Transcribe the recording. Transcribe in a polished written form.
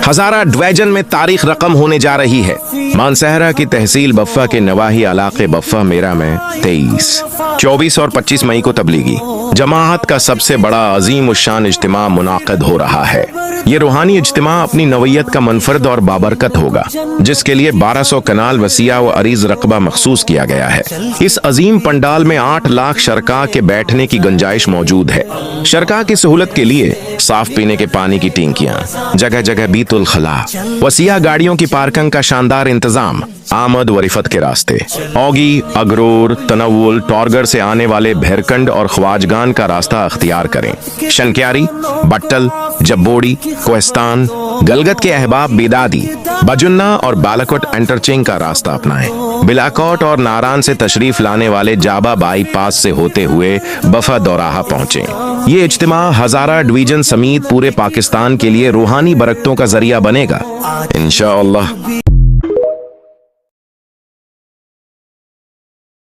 हज़ारा division में तारीख रकम होने जा रही है। मानसहरा की तहसील बफ्फा के नवाही इलाके बफ्फा मेरा में 23, 24 और 25 मई को तबलीगी जमाअत का सबसे बड़ा अजीम उशान इज्तिमा मुनाक़िद हो रहा है। ये रूहानी इज्तिमा अपनी नवैयत का मनफरद और बाबरकत होगा, जिसके लिए 1200 कनाल वसिया व अरीज रकबा मखसूस किया गया है। इस अजीम पंडाल में 8 लाख शरका के बैठने की गुंजाइश मौजूद है। शरका की सहूलत के लिए साफ पीने के पानी की टैंकियां, जगह जगह बीतुल खला, वसिया गाड़ियों की पार्किंग का शानदार इंतजाम, आमद व रिफत के रास्ते, औगी, अगरोर, तनव्वुल, टॉरगर से आने वाले भैरकंड और ख्वाजगान का रास्ता अख्तियार करें। शनक्यारी, बट्टल, जब्बोड़ी, कोहिस्तान, गलगत के अहबाब बेदादी, बजुन्ना और बालाकोट इंटरचेंज का रास्ता अपनाएं। बिलाकोट और नारान से तशरीफ लाने वाले जाबा बाईपास से होते हुए बफा दौराहा पहुंचें। ये इज्तिमा हज़ारा डिवीजन समेत पूरे पाकिस्तान के लिए रूहानी बरकतों का जरिया बनेगा इंशाअल्लाह।